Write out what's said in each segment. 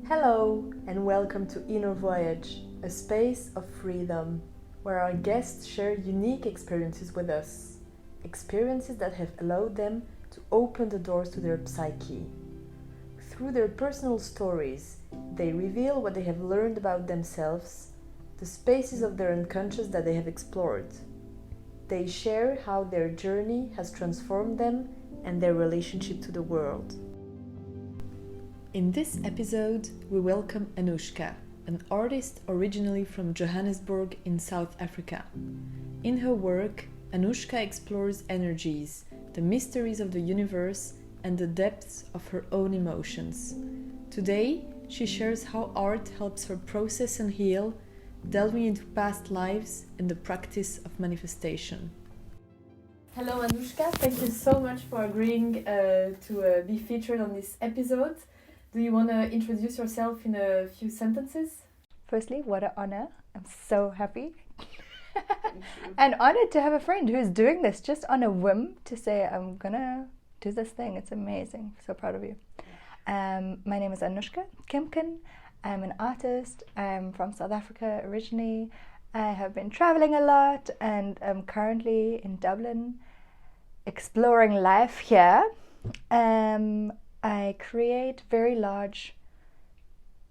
Hello and welcome to Inner Voyage, a space of freedom, where our guests share unique experiences with us, experiences that have allowed them to open the doors to their psyche. Through their personal stories, they reveal what they have learned about themselves, the spaces of their unconscious that they have explored. They share how their journey has transformed them and their relationship to the world. In this episode, we welcome Anushka, an artist originally from Johannesburg in South Africa. In her work, Anushka explores energies, the mysteries of the universe, and the depths of her own emotions. Today, she shares how art helps her process and heal, delving into past lives and the practice of manifestation. Hello Anushka, thank you so much for agreeing to be featured on this episode. Do you want to introduce yourself in a few sentences? Firstly, what an honor. I'm so happy. And honored to have a friend who's doing this just on a whim to say, I'm going to do this thing. It's amazing. So proud of you. My name is Anushka Kimken. I'm an artist. I'm from South Africa originally. I have been traveling a lot and I'm currently in Dublin exploring life here. I create very large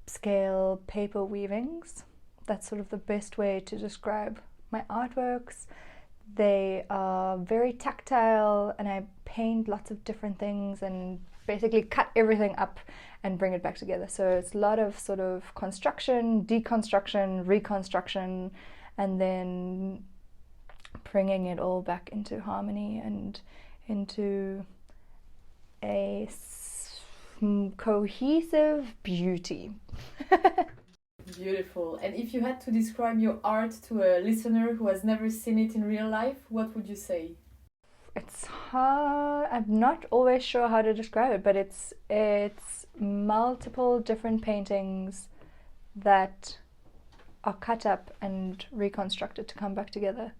scale paper weavings. That's sort of the best way to describe my artworks. They are very tactile and I paint lots of different things and basically cut everything up and bring it back together. So it's a lot of sort of construction, deconstruction, reconstruction, and then bringing it all back into harmony and into a cohesive beauty. Beautiful. And if you had to describe your art to a listener who has never seen it in real life, what would you say? It's hard. I'm not always sure how to describe it, but it's multiple different paintings that are cut up and reconstructed to come back together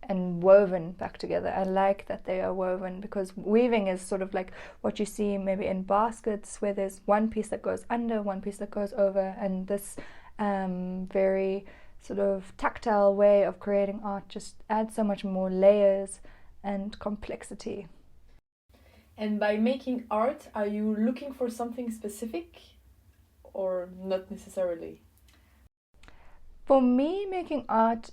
and woven back together. I like that they are woven because weaving is sort of like what you see maybe in baskets where there's one piece that goes under, one piece that goes over, and this very sort of tactile way of creating art just adds so much more layers and complexity. And by making art, are you looking for something specific or not necessarily? For me, making art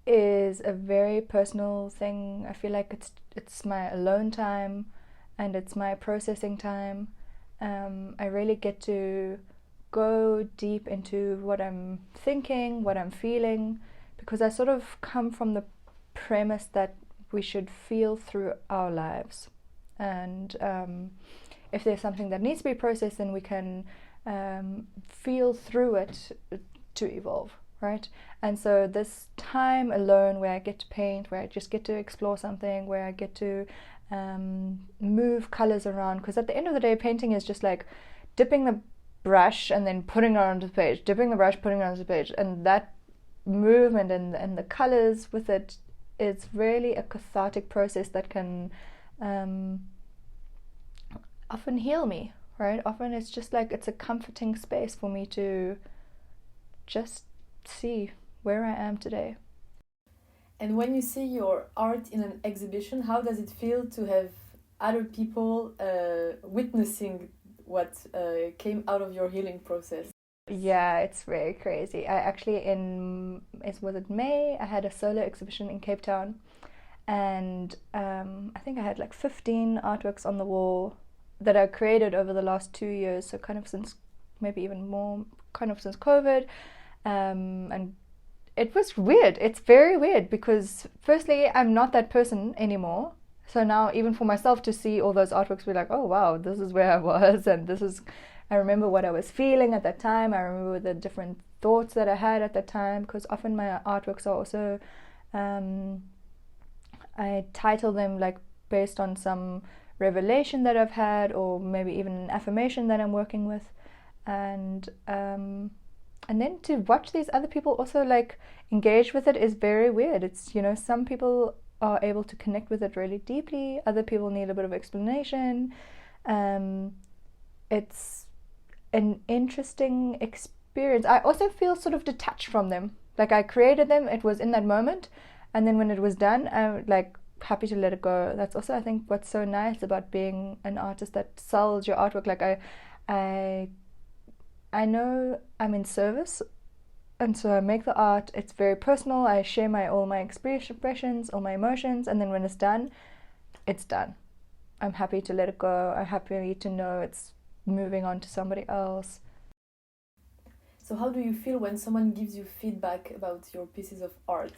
is a very personal thing. I feel like it's my alone time and it's my processing time. I really get to go deep into what I'm thinking, what I'm feeling, because I sort of come from the premise that we should feel through our lives. And if there's something that needs to be processed, then we can feel through it to evolve. Right? And so this time alone where I get to paint, where I just get to explore something, where I get to move colors around, because at the end of the day painting is just like dipping the brush and then putting it onto the page, dipping the brush, putting it onto the page, and that movement and the colors with it is really a cathartic process that can often heal me, right? Often it's just like it's a comforting space for me to just see where I am today. And when you see your art in an exhibition, how does it feel to have other people witnessing what came out of your healing process? Yeah, it's very crazy. I actually was it May? I had a solo exhibition in Cape Town, and I think I had like 15 artworks on the wall that I created over the last 2 years. So kind of since maybe even more, kind of since COVID. And it was weird. It's very weird because firstly, I'm not that person anymore. So now even for myself to see all those artworks, be like, oh wow, this is where I was, and I remember what I was feeling at that time. I remember the different thoughts that I had at that time, because often my artworks are also, I title them like based on some revelation that I've had, or maybe even an affirmation that I'm working with, and then to watch these other people also like engage with it is very weird. It's, some people are able to connect with it really deeply. Other people need a bit of explanation. It's an interesting experience. I also feel sort of detached from them. Like I created them, it was in that moment, and then when it was done, I'm like happy to let it go. That's also, I think, what's so nice about being an artist that sells your artwork. Like I know I'm in service, and so I make the art. It's very personal. I share all my expressions, all my emotions, and then when it's done, it's done. I'm happy to let it go. I'm happy to know it's moving on to somebody else. So how do you feel when someone gives you feedback about your pieces of art?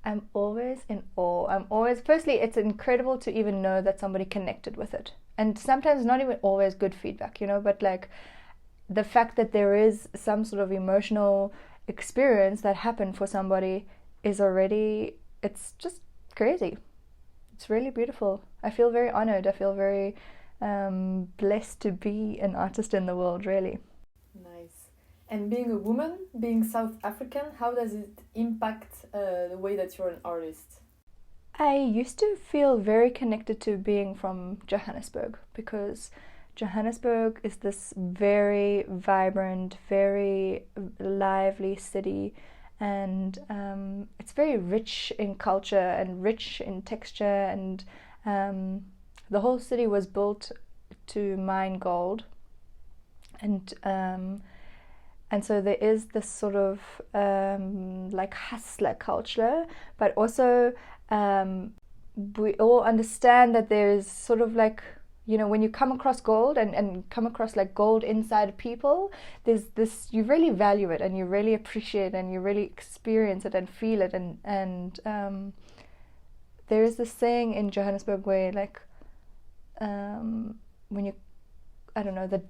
I'm always in awe. Firstly, it's incredible to even know that somebody connected with it. And sometimes not even always good feedback, but like the fact that there is some sort of emotional experience that happened for somebody is already, it's just crazy. It's really beautiful. I feel very honored. I feel very blessed to be an artist in the world, really. Nice. And being a woman, being South African, how does it impact the way that you're an artist? I used to feel very connected to being from Johannesburg because Johannesburg is this very vibrant, very lively city, and it's very rich in culture and rich in texture, and the whole city was built to mine gold, and so there is this sort of like hustler culture, but also we all understand that there is sort of like, when you come across gold and come across like gold inside people, there's this, you really value it and you really appreciate it and you really experience it and feel it, and there is this saying in Johannesburg where like when you, I don't know, the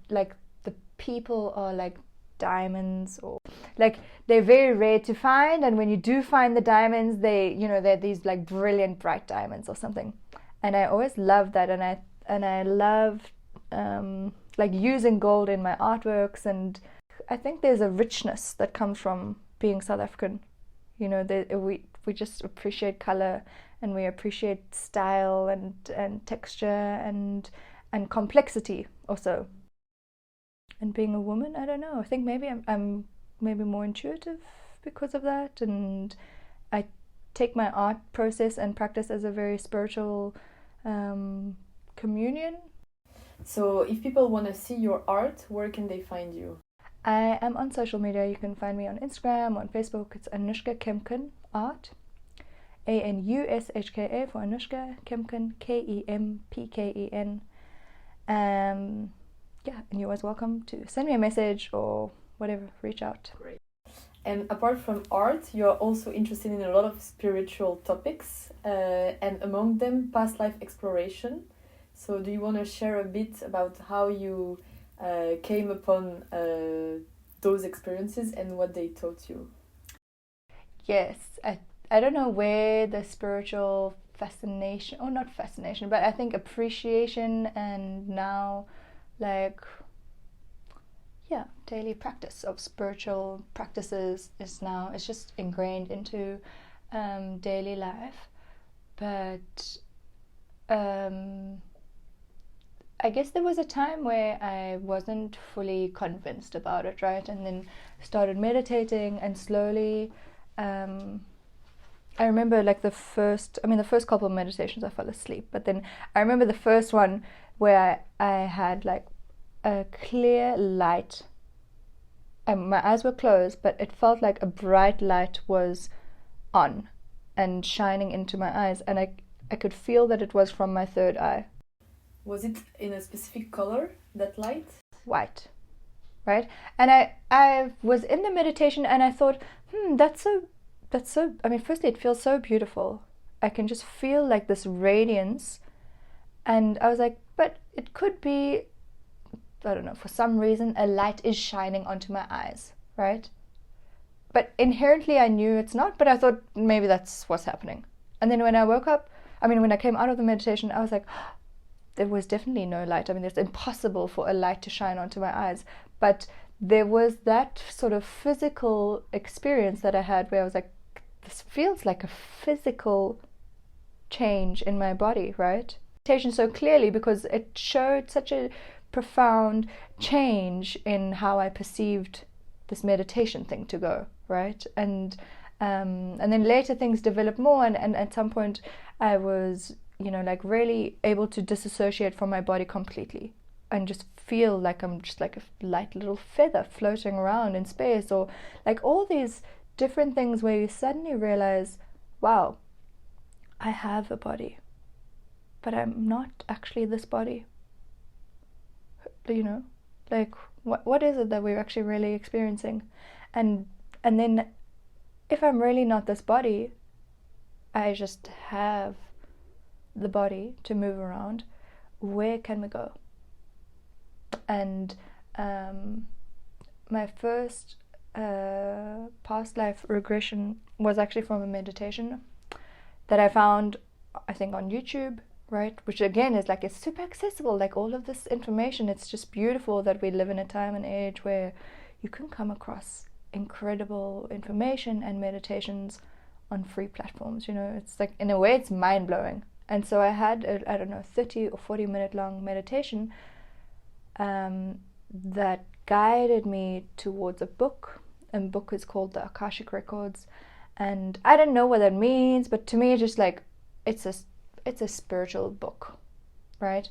people are like diamonds, or like they're very rare to find, and when you do find the diamonds, they're these like brilliant bright diamonds or something. And I always loved that, and I love like using gold in my artworks, and I think there's a richness that comes from being South African. We just appreciate color, and we appreciate style and texture and complexity also. And being a woman, I don't know, I think maybe I'm maybe more intuitive because of that, and I take my art process and practice as a very spiritual communion. So if people want to see your art, where can they find you? I am on social media. You can find me on Instagram, on Facebook. It's Anushka Kemken Art, Anushka for Anushka, Kemken, Kempken. Yeah, and you're always welcome to send me a message or whatever, reach out. Great. And apart from art, you're also interested in a lot of spiritual topics, and among them, past life exploration. So do you want to share a bit about how you came upon those experiences and what they taught you? Yes, I don't know where the spiritual fascination, or not fascination, but I think appreciation and now like daily practice of spiritual practices is just ingrained into daily life. But I guess there was a time where I wasn't fully convinced about it, right? And then started meditating, and slowly I remember like the first couple of meditations I fell asleep, but then I remember the first one where I had like a clear light, and my eyes were closed, but it felt like a bright light was on and shining into my eyes, and I could feel that it was from my third eye. Was it in a specific color, that light? White, right? And I was in the meditation, and I thought, that's so, firstly, it feels so beautiful. I can just feel like this radiance, and I was like, but it could be, I don't know, for some reason a light is shining onto my eyes, right? But inherently I knew it's not, but I thought maybe that's what's happening. And then when I woke up, when I came out of the meditation, I was like, there was definitely no light. It's impossible for a light to shine onto my eyes. But there was that sort of physical experience that I had where I was like, this feels like a physical change in my body, right? Meditation so clearly because it showed such a profound change in how I perceived this meditation thing to go, right? And then later things developed more, and at some point I was, like really able to disassociate from my body completely and just feel like I'm just like a light little feather floating around in space, or like all these different things where you suddenly realize, wow, I have a body, but I'm not actually this body. Like what is it that we're actually really experiencing? And then if I'm really not this body, I just have the body to move around, where can we go? And my first past life regression was actually from a meditation that I found, I think, on YouTube, right? Which again is like, it's super accessible, like all of this information. It's just beautiful that we live in a time and age where you can come across incredible information and meditations on free platforms. It's like, in a way, it's mind-blowing. And so I had a 30 or 40 minute long meditation that guided me towards a book. And the book is called the Akashic Records, and I don't know what that means, but to me it's just like, it's a spiritual book, right?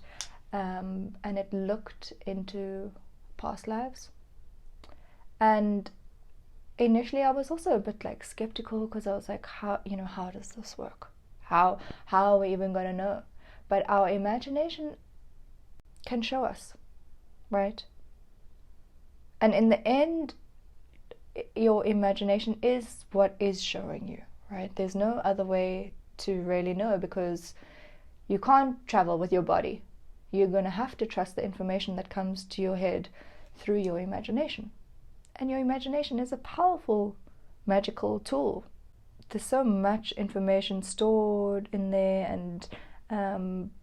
And it looked into past lives, and initially I was also a bit like skeptical, because I was like, how does this work? How are we even gonna know? But our imagination can show us, right? And in the end, your imagination is what is showing you, right? There's no other way to really know, because you can't travel with your body. You're going to have to trust the information that comes to your head through your imagination. And your imagination is a powerful, magical tool. There's so much information stored in there, and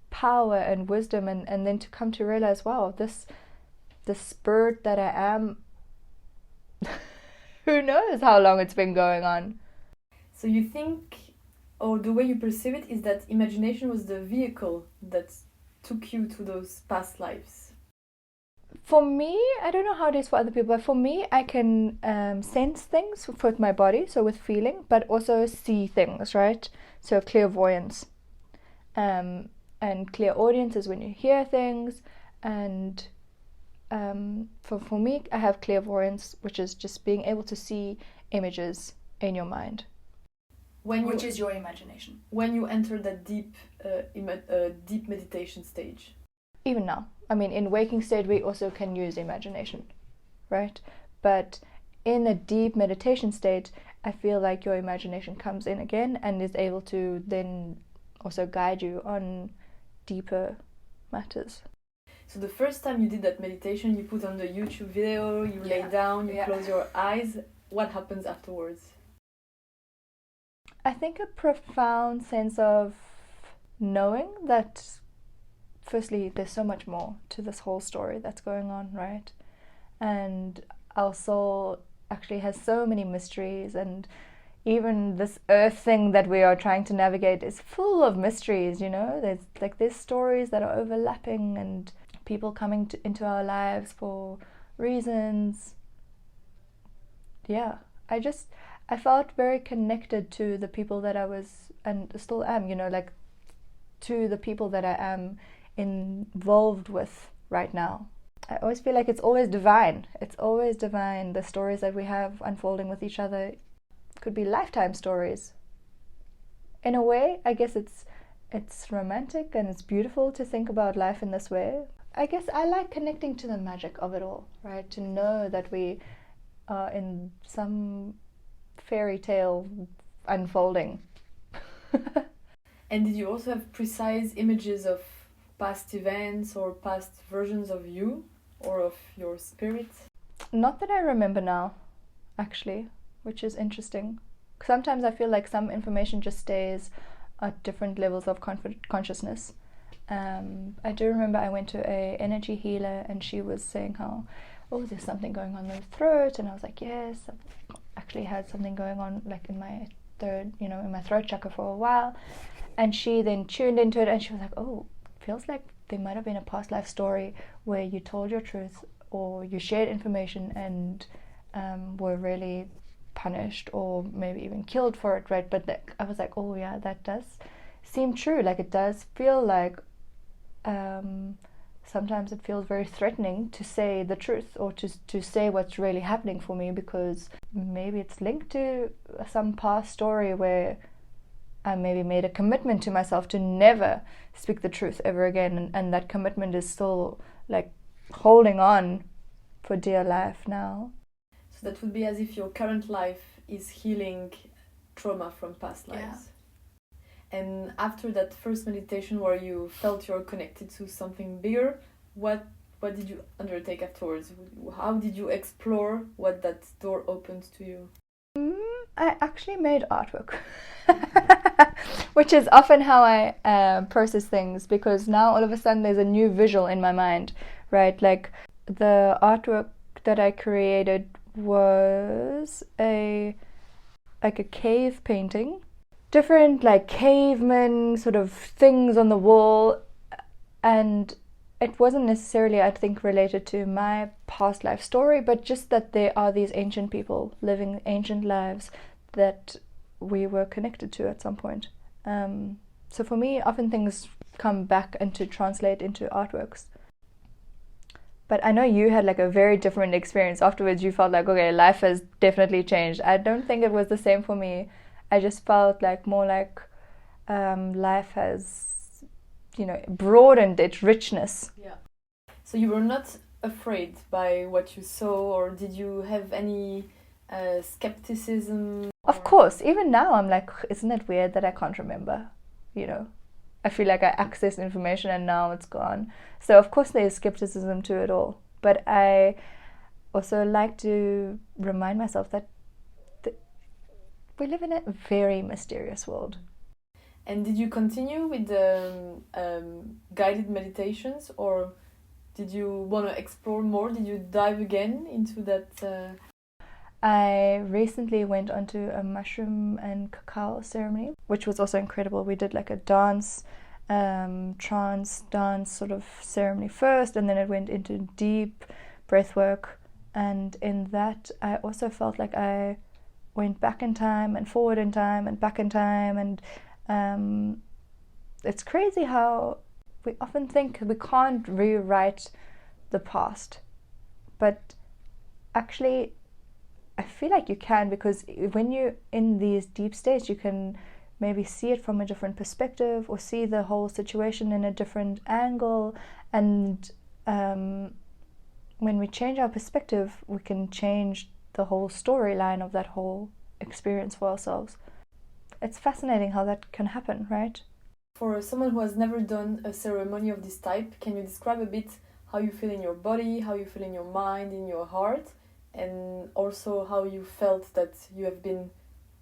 power and wisdom, and then to come to realize, wow, this spirit that I am, who knows how long it's been going on. So you think, or the way you perceive it, is that imagination was the vehicle that took you to those past lives? For me, I don't know how it is for other people, but for me, I can sense things with my body, so with feeling, but also see things, right? So clairvoyance. And clairaudience is when you hear things, and for me, I have clairvoyance, which is just being able to see images in your mind. Which is your imagination. When you enter that deep meditation stage. Even now. I mean, in waking state, we also can use imagination, right? But in a deep meditation state, I feel like your imagination comes in again and is able to then also guide you on deeper matters. So the first time you did that meditation, you put on the YouTube video, you lay down, you close your eyes. What happens afterwards? I think a profound sense of knowing that, firstly, there's so much more to this whole story that's going on, right? And our soul actually has so many mysteries, and even this earth thing that we are trying to navigate is full of mysteries, There's stories that are overlapping, and people coming into our lives for reasons. Yeah, I felt very connected to the people that I was, and still am, to the people that I am involved with right now. I always feel like it's always divine. It's always divine. The stories that we have unfolding with each other could be lifetime stories. In a way, I guess it's romantic and it's beautiful to think about life in this way. I guess I like connecting to the magic of it all, right? To know that we are in some fairy tale unfolding. And did you also have precise images of past events or past versions of you or of your spirit? Not that I remember now, actually, which is interesting. Sometimes I feel like some information just stays at different levels of consciousness. I do remember I went to a energy healer, and she was saying how, there's something going on in the throat, and I was like, yes, I've actually had something going on like in my third, in my throat chakra for a while. And she then tuned into it, and she was like, feels like there might have been a past life story where you told your truth or you shared information and were really punished or maybe even killed for it, right? But I was like, oh yeah, that does seem true. Like it does feel like sometimes it feels very threatening to say the truth or to say what's really happening for me, because maybe it's linked to some past story where I maybe made a commitment to myself to never speak the truth ever again, and that commitment is still like holding on for dear life now. So that would be as if your current life is healing trauma from past lives. Yeah. And after that first meditation where you felt you're connected to something bigger, what did you undertake afterwards? How did you explore what that door opened to you? I actually made artwork, which is often how I process things, because now all of a sudden there's a new visual in my mind, right? Like the artwork that I created was a cave painting, different like caveman sort of things on the wall, and it wasn't necessarily, I think, related to my past life story, but just that there are these ancient people living ancient lives that we were connected to at some point. So for me, often things come back and to translate into artworks. But I know you had like a very different experience. Afterwards you felt like, okay, life has definitely changed. I don't think it was the same for me. I just felt like more like life has, broadened its richness. Yeah. So you were not afraid by what you saw, or did you have any skepticism? Of course, even now I'm like, isn't it weird that I can't remember? I feel like I accessed information and now it's gone. So of course there's skepticism to it all. But I also like to remind myself that we live in a very mysterious world. And did you continue with the guided meditations, or did you want to explore more? Did you dive again into that? I recently went onto a mushroom and cacao ceremony, which was also incredible. We did like a dance, trance dance sort of ceremony first, and then it went into deep breath work. And in that, I also felt like I went back in time and forward in time and back in time. And it's crazy how we often think we can't rewrite the past. But actually, I feel like you can, because when you're in these deep states, you can maybe see it from a different perspective or see the whole situation in a different angle. And when we change our perspective, we can change the whole storyline of that whole experience for ourselves. It's fascinating how that can happen, right? For someone who has never done a ceremony of this type, can you describe a bit how you feel in your body, how you feel in your mind, in your heart, and also how you felt that you have been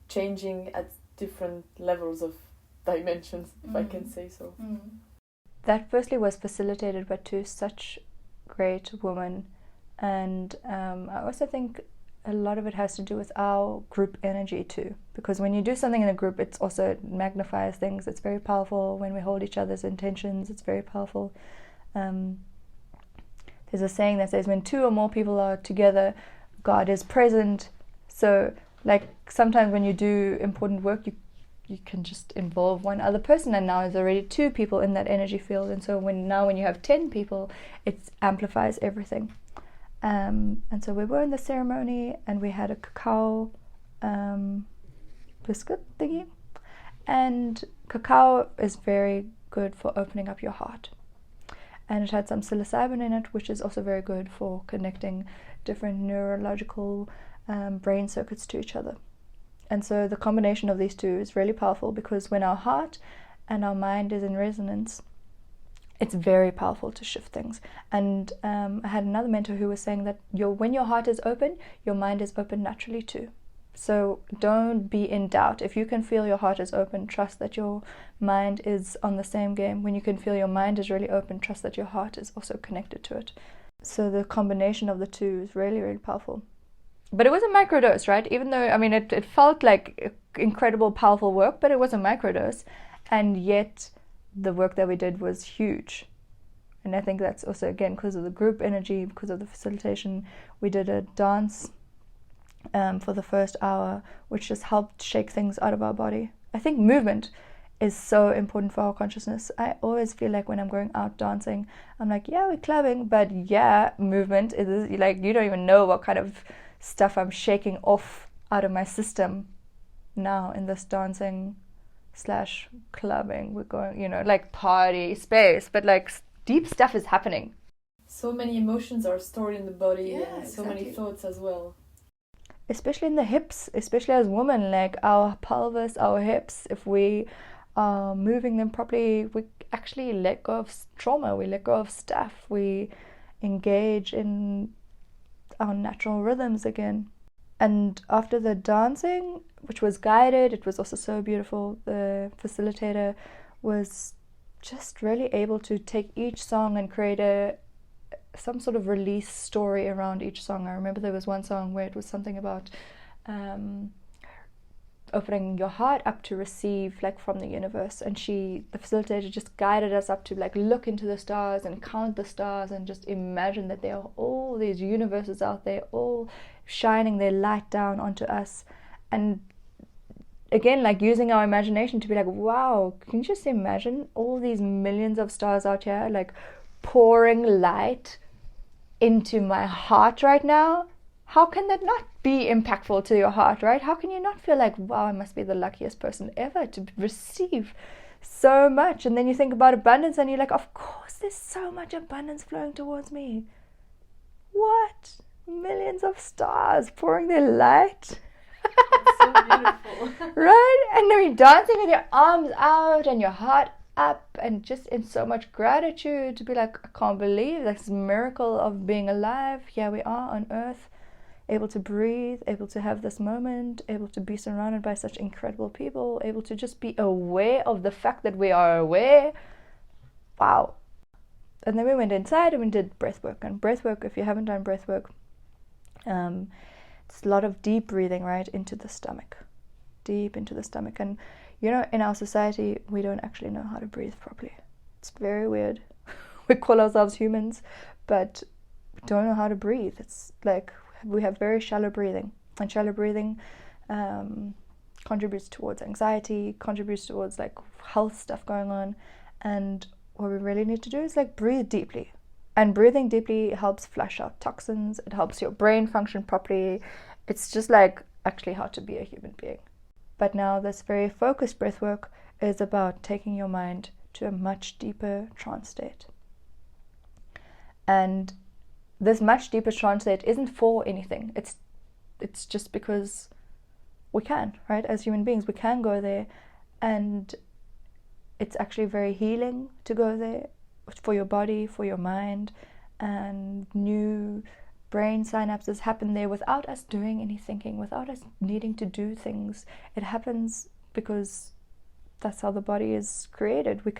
changing at different levels of dimensions, if I can say so? That firstly was facilitated by two such great women, and I also think a lot of it has to do with our group energy too, because when you do something in a group, it also magnifies things. It's very powerful. When we hold each other's intentions, it's very powerful. There's a saying that says when two or more people are together, God is present. So like sometimes when you do important work, you can just involve one other person, and now there's already two people in that energy field. And so when you have 10 people, it amplifies everything. And so we were in the ceremony, and we had a cacao biscuit thingy. And cacao is very good for opening up your heart. And it had some psilocybin in it, which is also very good for connecting different neurological brain circuits to each other. And so the combination of these two is really powerful, because when our heart and our mind is in resonance, it's very powerful to shift things. And I had another mentor who was saying that when your heart is open, your mind is open naturally too. So don't be in doubt. If you can feel your heart is open, trust that your mind is on the same game. When you can feel your mind is really open, trust that your heart is also connected to it. So the combination of the two is really, really powerful. But it was a microdose, right? Even though, it felt like incredible, powerful work, but it was a microdose. And yet the work that we did was huge. And I think that's also, again, because of the group energy, because of the facilitation. We did a dance for the first hour, which just helped shake things out of our body. I think movement is so important for our consciousness. I always feel like when I'm going out dancing, I'm like, yeah, we're clubbing, but yeah, movement is like, you don't even know what kind of stuff I'm shaking off out of my system now in this dancing / clubbing. We're going, like party space, but like deep stuff is happening. So many emotions are stored in the body, Yeah, and so many thoughts as well. Especially in the hips, especially as women, like our pelvis, our hips, if we are moving them properly, we actually let go of trauma, we let go of stuff, we engage in our natural rhythms again. And after the dancing, which was guided, it was also so beautiful. The facilitator was just really able to take each song and create some sort of release story around each song. I remember there was one song where it was something about opening your heart up to receive, like, from the universe, and the facilitator just guided us up to, like, look into the stars and count the stars and just imagine that there are all these universes out there, all shining their light down onto us. And again, like, using our imagination to be like, wow, can you just imagine all these millions of stars out here, like, pouring light into my heart right now? How can that not be impactful to your heart, right? How can you not feel like, wow, I must be the luckiest person ever to receive so much? And then you think about abundance and you're like, of course there's so much abundance flowing towards me. What? Millions of stars pouring their light. It's so beautiful. Right? And then you're dancing with your arms out and your heart up, and just in so much gratitude to be like, I can't believe this miracle of being alive. Here we are on earth, able to breathe, able to have this moment, able to be surrounded by such incredible people, able to just be aware of the fact that we are aware. Wow. And then we went inside and we did breath work. And breath work, if you haven't done breath work, it's a lot of deep breathing, right, into the stomach, deep into the stomach. And in our society, we don't actually know how to breathe properly. It's very weird. We call ourselves humans, but we don't know how to breathe. It's like we have very shallow breathing, and shallow breathing contributes towards anxiety, contributes towards like health stuff going on. And what we really need to do is like breathe deeply. And breathing deeply helps flush out toxins. It helps your brain function properly. It's just like actually how to be a human being. But now this very focused breath work is about taking your mind to a much deeper trance state. And this much deeper trance state isn't for anything. It's just because we can, right? As human beings, we can go there, and it's actually very healing to go there for your body, for your mind, and new brain synapses happen there without us doing any thinking, without us needing to do things. It happens because that's how the body is created. It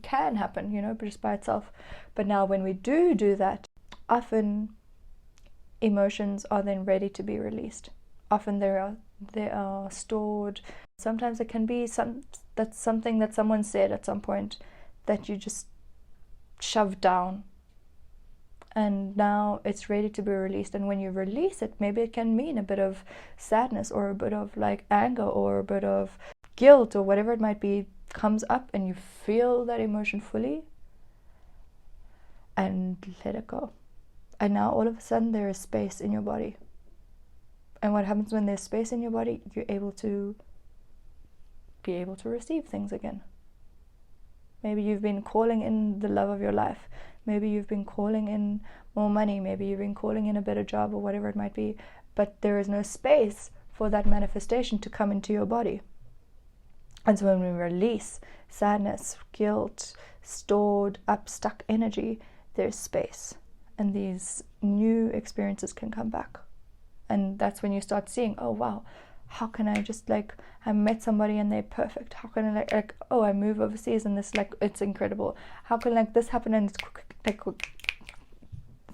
can happen, just by itself. But now when we do that, often emotions are then ready to be released. Often they are stored. Sometimes it can be something that someone said at some point that you just shoved down, and now it's ready to be released. And when you release it, maybe it can mean a bit of sadness or a bit of like anger or a bit of guilt or whatever it might be comes up, and you feel that emotion fully and let it go. And now all of a sudden there is space in your body. And what happens when there's space in your body? You're able to receive things again. Maybe you've been calling in the love of your life. Maybe you've been calling in more money. Maybe you've been calling in a better job or whatever it might be. But there is no space for that manifestation to come into your body. And so when we release sadness, guilt, stored up, stuck energy, there's space. And these new experiences can come back. And that's when you start seeing, oh wow, how can I just like, I met somebody and they're perfect. How can I like oh, I move overseas and this like, it's incredible. How can like this happen and it's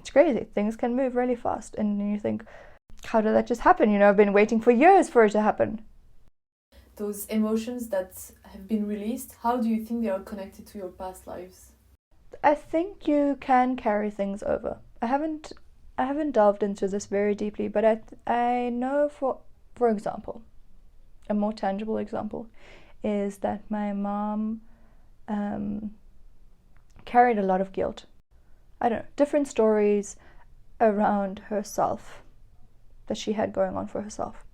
it's crazy. Things can move really fast. And then you think, how did that just happen? I've been waiting for years for it to happen. those emotions that have been released, how do you think they are connected to your past lives? I think you can carry things over. I haven't delved into this very deeply, but I know for example, a more tangible example is that my mom carried a lot of guilt. I don't know, different stories around herself that she had going on for herself.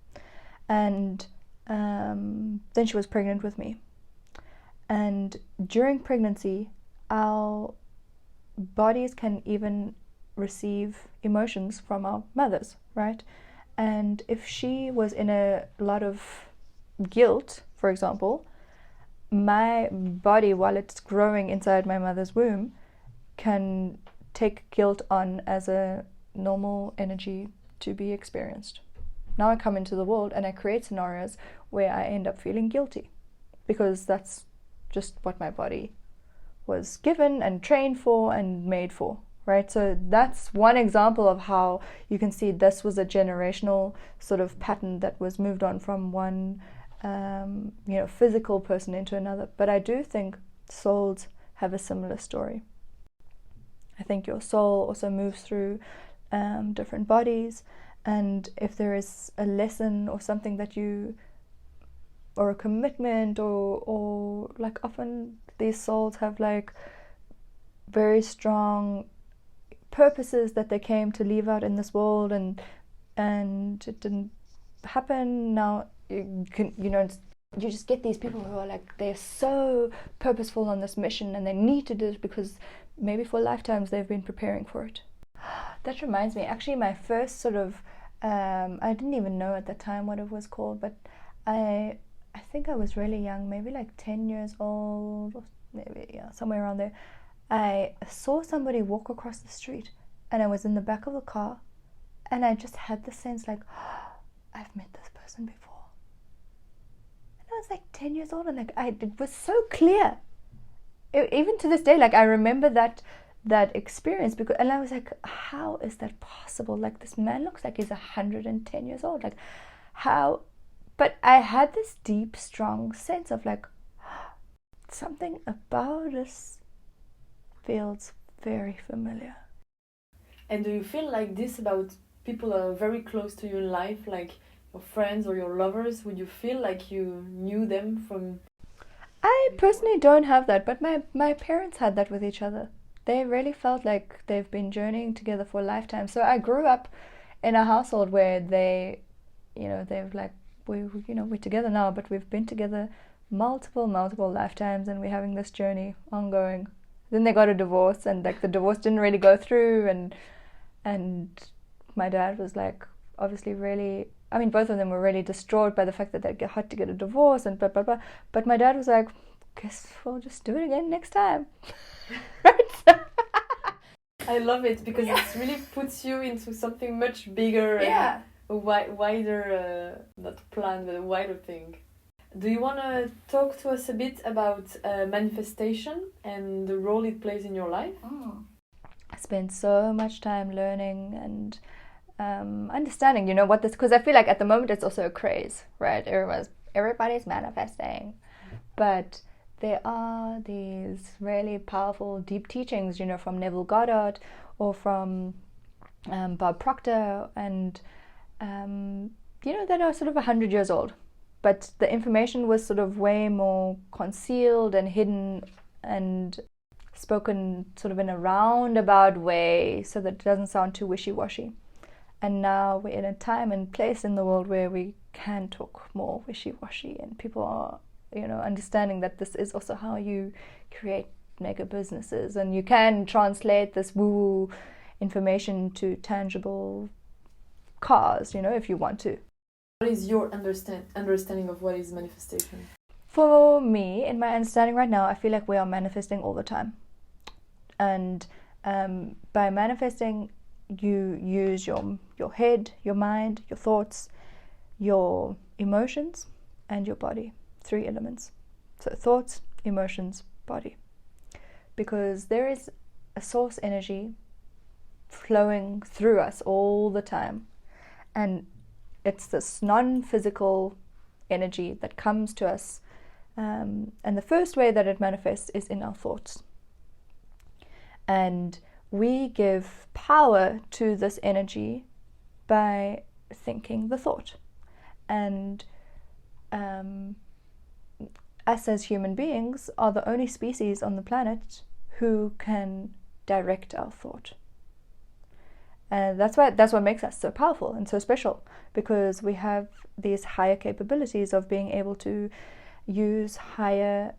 And then she was pregnant with me. And during pregnancy, our bodies can even receive emotions from our mothers, right? And if she was in a lot of guilt, for example, my body, while it's growing inside my mother's womb, can take guilt on as a normal energy to be experienced. Now I come into the world and I create scenarios where I end up feeling guilty because that's just what my body was given and trained for and made for, right? So that's one example of how you can see this was a generational sort of pattern that was moved on from one physical person into another. But I do think souls have a similar story. I think your soul also moves through different bodies, and if there is a lesson or something that you, or a commitment, or like often these souls have like very strong purposes that they came to leave out in this world, and it didn't happen. Now you just get these people who are like, they're so purposeful on this mission and they need to do it because maybe for lifetimes they've been preparing for it. That reminds me, actually my first sort of I didn't even know at the time what it was called, but I think I was really young, maybe like 10 years old, or maybe somewhere around there. I saw somebody walk across the street and I was in the back of the car and I just had the sense like, oh, I've met this person before. And I was like 10 years old and like it was so clear. Even to this day, like I remember that experience, because, and I was like, how is that possible? Like this man looks like he's 110 years old. Like how? But I had this deep, strong sense of like, something about us feels very familiar. And do you feel like this about people that are very close to you in life, like your friends or your lovers? Would you feel like you knew them from... I personally don't have that, but my parents had that with each other. They really felt like they've been journeying together for a lifetime. So I grew up in a household where they've like, we're together now, but we've been together multiple lifetimes and we're having this journey ongoing. Then they got a divorce and like the divorce didn't really go through, and my dad was like obviously really, I mean both of them were really distraught by the fact that they had to get a divorce and blah blah blah. But my dad was like, guess we'll just do it again next time. Right? I love it because it really puts you into something much bigger and a wider, not plan, but a wider thing. Do you want to talk to us a bit about manifestation and the role it plays in your life? I spent so much time learning and understanding, what this, because I feel like at the moment it's also a craze, right? Everybody's manifesting, but there are these really powerful, deep teachings, from Neville Goddard or from Bob Proctor, and that are sort of 100 years old. But the information was sort of way more concealed and hidden and spoken sort of in a roundabout way so that it doesn't sound too wishy-washy. And now we're in a time and place in the world where we can talk more wishy-washy, and people are, understanding that this is also how you create mega businesses, and you can translate this woo-woo information to tangible cars, if you want to. What is your understanding of what is manifestation? For me, in my understanding right now, I feel like we are manifesting all the time. And by manifesting, you use your head, your mind, your thoughts, your emotions, and your body. 3 elements. So thoughts, emotions, body. Because there is a source energy flowing through us all the time. And it's this non-physical energy that comes to us. And the first way that it manifests is in our thoughts. And we give power to this energy by thinking the thought. And us as human beings are the only species on the planet who can direct our thought. And that's what makes us so powerful and so special, because we have these higher capabilities of being able to use higher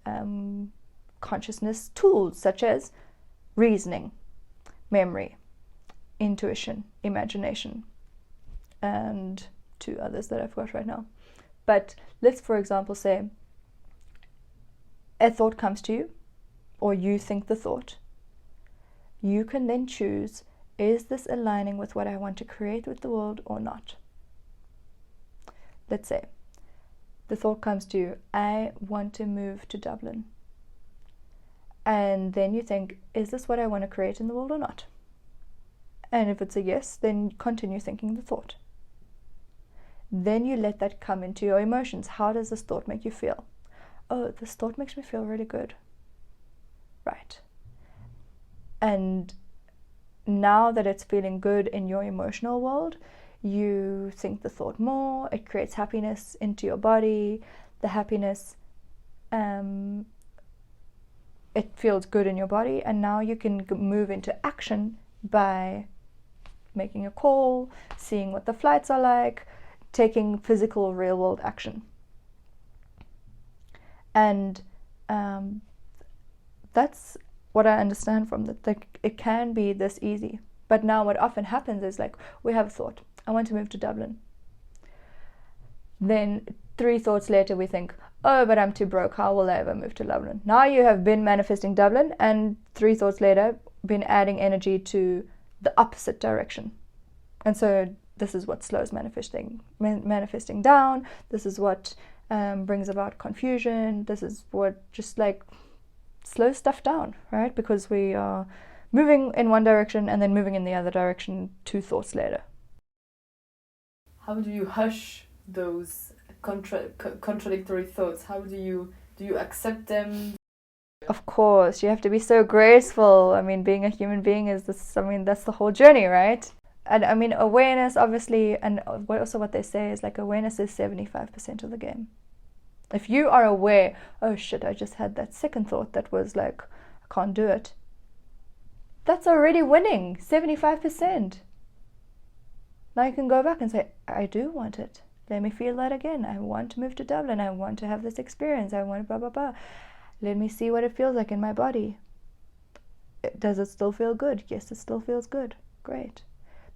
consciousness tools such as reasoning, memory, intuition, imagination, and two others that I've got right now. But let's, for example, say a thought comes to you, or you think the thought. You can then choose, is this aligning with what I want to create with the world or not? Let's say the thought comes to you, I want to move to Dublin. And then you think, is this what I want to create in the world or not? And if it's a yes, then continue thinking the thought. Then you let that come into your emotions. How does this thought make you feel? Oh, this thought makes me feel really good. Right. And now that it's feeling good in your emotional world, you think the thought more, it creates happiness into your body. The happiness, it feels good in your body, and now you can move into action by making a call, seeing what the flights are like, taking physical real world action. And that's what I understand from that. Like, it can be this easy. But now what often happens is, like, we have a thought, I want to move to Dublin. Then 3 thoughts later we think, oh, but I'm too broke, how will I ever move to Dublin? Now you have been manifesting Dublin, and 3 thoughts later been adding energy to the opposite direction. And so this is what slows manifesting down. This is what brings about confusion. This is what just like slows stuff down, right? Because we are moving in one direction and then moving in the other direction 2 thoughts later. How do you hush those contradictory thoughts? How do you accept them? Of course, you have to be so graceful. I mean, being a human being is this. I mean, that's the whole journey, right? And I mean, awareness, obviously, and also what they say is like awareness is 75% of the game. If you are aware, oh shit, I just had that second thought that was like, I can't do it. That's already winning, 75%. Now you can go back and say, I do want it. Let me feel that again. I want to move to Dublin. I want to have this experience. I want blah, blah, blah. Let me see what it feels like in my body. Does it still feel good? Yes, it still feels good. Great.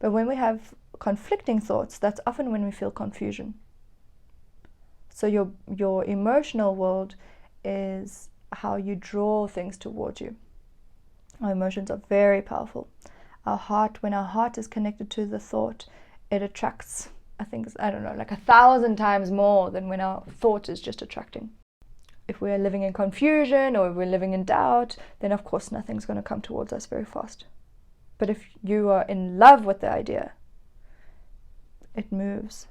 But when we have conflicting thoughts, that's often when we feel confusion. So your emotional world is how you draw things towards you. Our emotions are very powerful. When our heart is connected to the thought, it attracts, like 1,000 times more than when our thought is just attracting. If we're living in confusion or if we're living in doubt, then of course nothing's going to come towards us very fast. But if you are in love with the idea, it moves.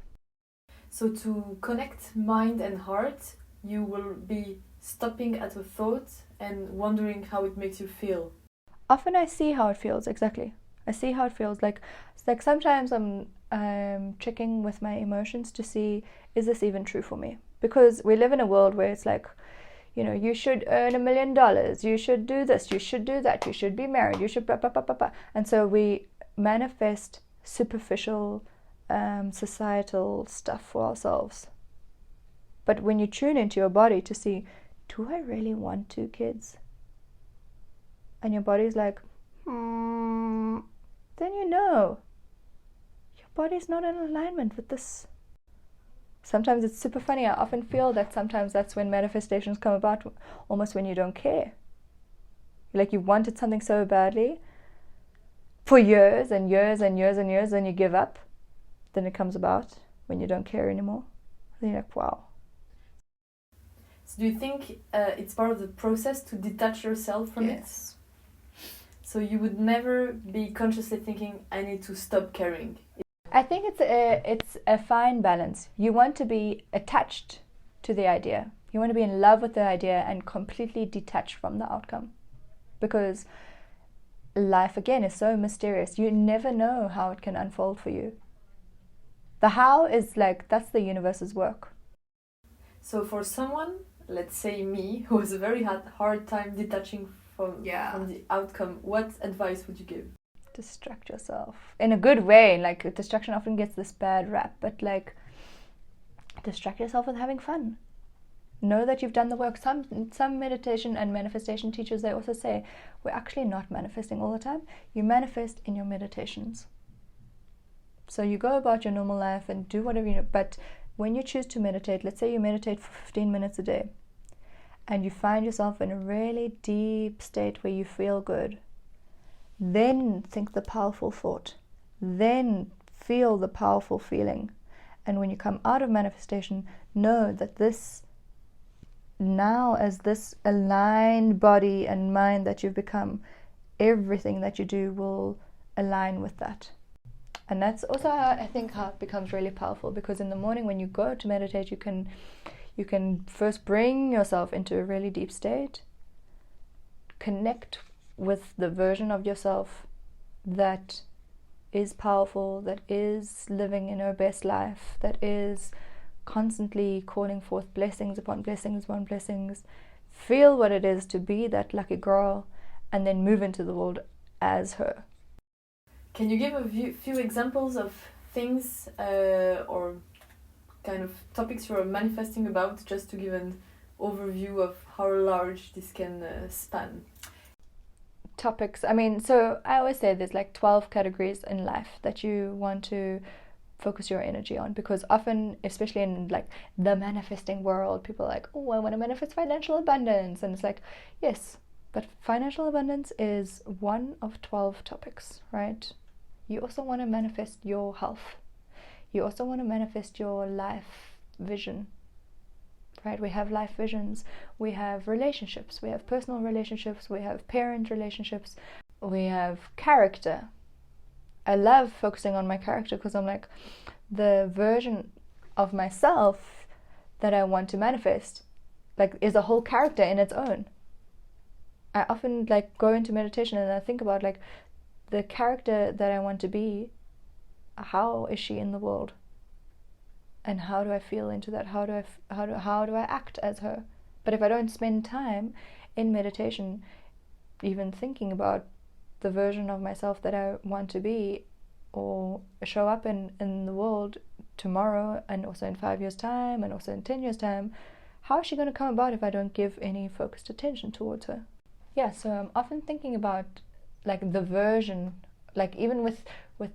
So to connect mind and heart, you will be stopping at a thought and wondering how it makes you feel. Often I see how it feels, exactly. I see how it feels. It's like sometimes I'm checking with my emotions to see, is this even true for me? Because we live in a world where it's like, you should earn $1 million, you should do this, you should do that, you should be married, you should blah, blah, blah, blah, blah. And so we manifest superficial societal stuff for ourselves. But when you tune into your body to see, do I really want 2 kids? And your body's like, then your body's not in alignment with this. Sometimes it's super funny. I often feel that sometimes that's when manifestations come about, almost when you don't care. Like you wanted something so badly for years and years and years and years, and you give up. Then it comes about when you don't care anymore. Then you're like, wow. So do you think it's part of the process to detach yourself from it? So you would never be consciously thinking, I need to stop caring. I think it's a fine balance. You want to be attached to the idea. You want to be in love with the idea and completely detached from the outcome. Because life, again, is so mysterious. You never know how it can unfold for you. The how is like, that's the universe's work. So for someone, let's say me, who has a very hard time detaching from the outcome, what advice would you give? Distract yourself in a good way. Like, distraction often gets this bad rap, but like, distract yourself with having fun. Know that you've done the work. Some meditation and manifestation teachers, they also say, we're actually not manifesting all the time. You manifest in your meditations. So you go about your normal life and do whatever you know, but when you choose to meditate, let's say you meditate for 15 minutes a day, and you find yourself in a really deep state where you feel good, then think the powerful thought, then feel the powerful feeling. And when you come out of manifestation, know that this, now as this aligned body and mind that you've become, everything that you do will align with that. And that's also how I think how it becomes really powerful, because in the morning when you go to meditate, you can first bring yourself into a really deep state, connect with the version of yourself that is powerful, that is living in her best life, that is constantly calling forth blessings upon blessings upon blessings. Feel what it is to be that lucky girl, and then move into the world as her. Can you give a few examples of things or kind of topics you are manifesting about, just to give an overview of how large this can span? Topics, I mean, so I always say there's like 12 categories in life that you want to focus your energy on, because often, especially in like the manifesting world, people are like, oh, I want to manifest financial abundance, and it's like, yes, but financial abundance is one of 12 topics, right? You also want to manifest your health. You also want to manifest your life vision, right? We have life visions, we have relationships, we have personal relationships, we have parent relationships, we have character. I love focusing on my character because I'm like, the version of myself that I want to manifest like is a whole character in its own. I often like go into meditation and I think about like the character that I want to be. How is she in the world? And how do I feel into that? How do I act as her? But if I don't spend time in meditation even thinking about the version of myself that I want to be or show up in the world tomorrow, and also in 5 years' time, and also in 10 years' time, how is she going to come about if I don't give any focused attention towards her? Yeah, so I'm often thinking about like the version, like even with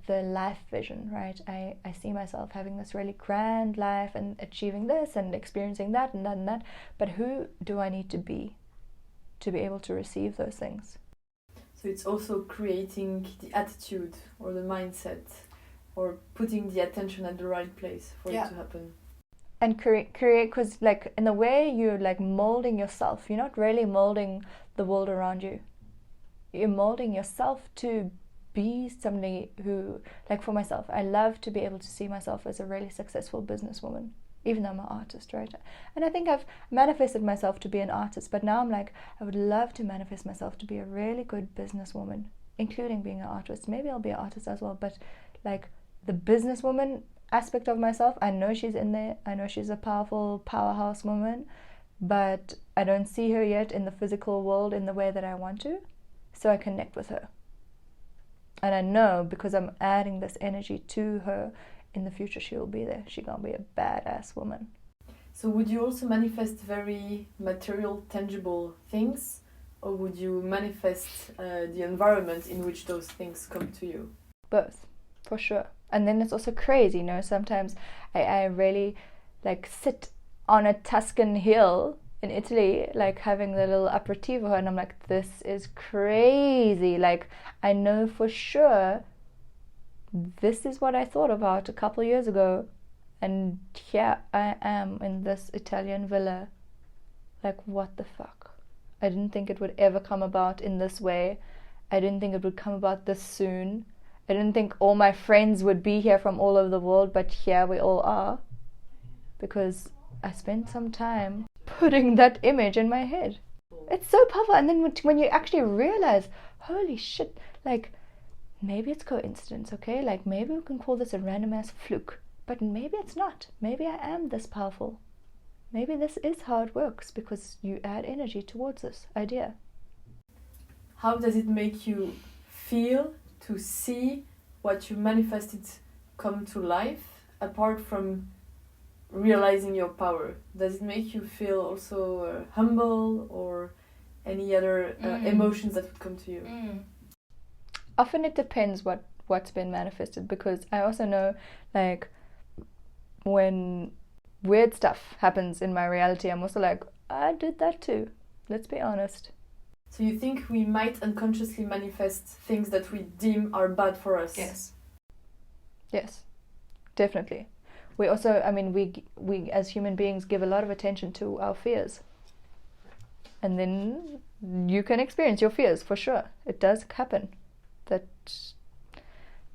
the life vision, right? I see myself having this really grand life and achieving this and experiencing that and that and that, but who do I need to be able to receive those things? So it's also creating the attitude or the mindset, or putting the attention at the right place for it to happen. And create, because like in the way you're like molding yourself, you're not really molding the world around you. You're molding yourself to be somebody who, like for myself, I love to be able to see myself as a really successful businesswoman, even though I'm an artist, right? And I think I've manifested myself to be an artist, but now I'm like, I would love to manifest myself to be a really good businesswoman, including being an artist. Maybe I'll be an artist as well, but like the businesswoman aspect of myself, I know she's in there. I know she's a powerful powerhouse woman, but I don't see her yet in the physical world in the way that I want to. So I connect with her. And I know because I'm adding this energy to her, in the future she will be there. She's gonna be a badass woman. So would you also manifest very material, tangible things, or would you manifest the environment in which those things come to you? Both, for sure. And then it's also crazy, you know, sometimes I really like sit on a Tuscan hill in Italy, like having the little aperitivo, and I'm like, this is crazy. Like, I know for sure this is what I thought about a couple years ago, and here I am in this Italian villa. Like, what the fuck? I didn't think it would ever come about in this way. I didn't think it would come about this soon. I didn't think all my friends would be here from all over the world, but here we all are. Because I spent some time putting that image in my head. It's so powerful. And then when you actually realize, holy shit, like, maybe it's coincidence, okay? Like, maybe we can call this a random ass fluke, but maybe it's not. Maybe I am this powerful. Maybe this is how it works, because you add energy towards this idea. How does it make you feel to see what you manifested come to life, apart from realizing your power? Does it make you feel also humble, or any other emotions that would come to you? Often it depends what's been manifested, because I also know, like, when weird stuff happens in my reality, I'm also like, I did that too. Let's be honest. So you think we might unconsciously manifest things that we deem are bad for us? Yes, definitely. We also, I mean, we as human beings give a lot of attention to our fears. And then you can experience your fears, for sure. It does happen that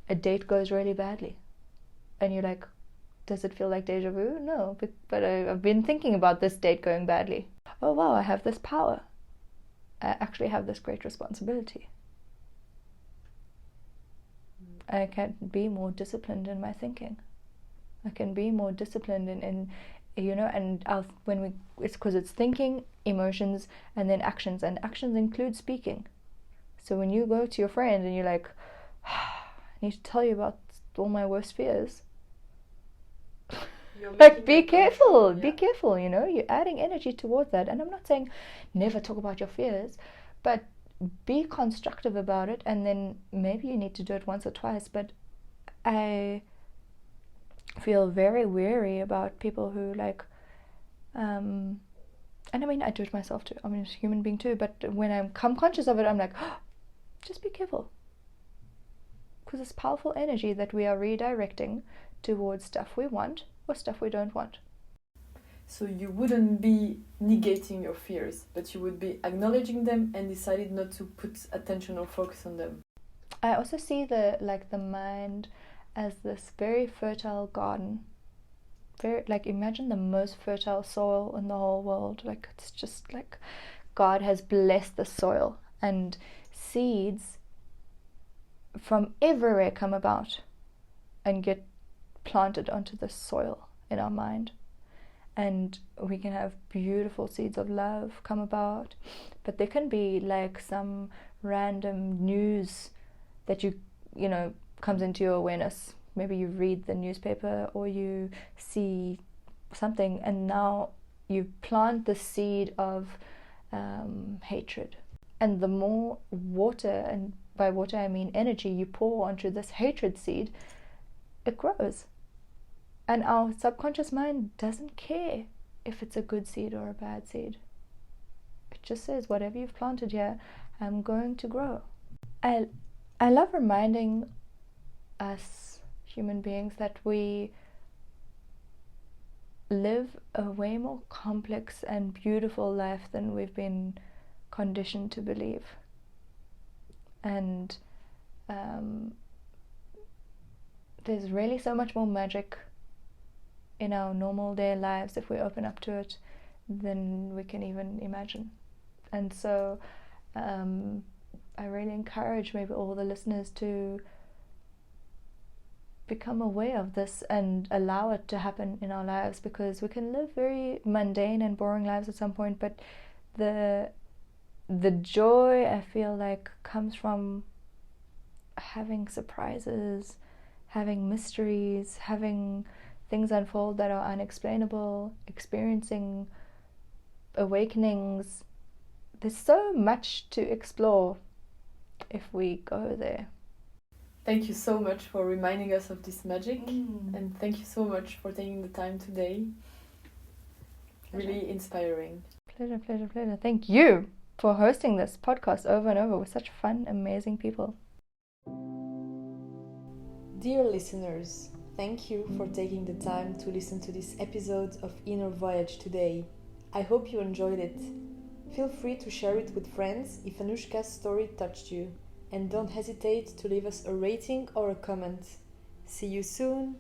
a date goes really badly. And you're like, does it feel like deja vu? No, but I've been thinking about this date going badly. Oh wow, I have this power. I actually have this great responsibility. I can be more disciplined in my thinking. I can be more disciplined in you know, and it's because it's thinking, emotions, and then actions, and actions include speaking. So when you go to your friend and you're like, I need to tell you about all my worst fears, like, be careful, you know, you're adding energy towards that. And I'm not saying never talk about your fears, but be constructive about it, and then maybe you need to do it once or twice. But I feel very wary about people who, like, and I mean, I do it myself too, I'm a human being too, but when I'm conscious of it, I'm like, oh, just be careful, because it's powerful energy that we are redirecting towards stuff we want or stuff we don't want. So you wouldn't be negating your fears, but you would be acknowledging them and decided not to put attention or focus on them. I also see the mind as this very fertile garden. Very, like, imagine the most fertile soil in the whole world. Like, it's just like God has blessed the soil, and seeds from everywhere come about and get planted onto the soil in our mind. And we can have beautiful seeds of love come about, but there can be like some random news that you know comes into your awareness. Maybe you read the newspaper or you see something, and now you plant the seed of hatred. And the more water, and by water I mean energy, you pour onto this hatred seed, it grows. And our subconscious mind doesn't care if it's a good seed or a bad seed. It just says, whatever you've planted here, I'm going to grow. I love reminding us human beings that we live a way more complex and beautiful life than we've been conditioned to believe. And there's really so much more magic in our normal day lives if we open up to it than we can even imagine. And so I really encourage maybe all the listeners to become aware of this and allow it to happen in our lives, because we can live very mundane and boring lives at some point, but the joy, I feel like, comes from having surprises, having mysteries, having things unfold that are unexplainable, experiencing awakenings. There's so much to explore if we go there. Thank you so much for reminding us of this magic, and thank you so much for taking the time today. Pleasure. Really inspiring. Pleasure. Thank you for hosting this podcast over and over with such fun, amazing people. Dear listeners, thank you for taking the time to listen to this episode of Inner Voyage today. I hope you enjoyed it. Feel free to share it with friends if Anushka's story touched you, and don't hesitate to leave us a rating or a comment. See you soon!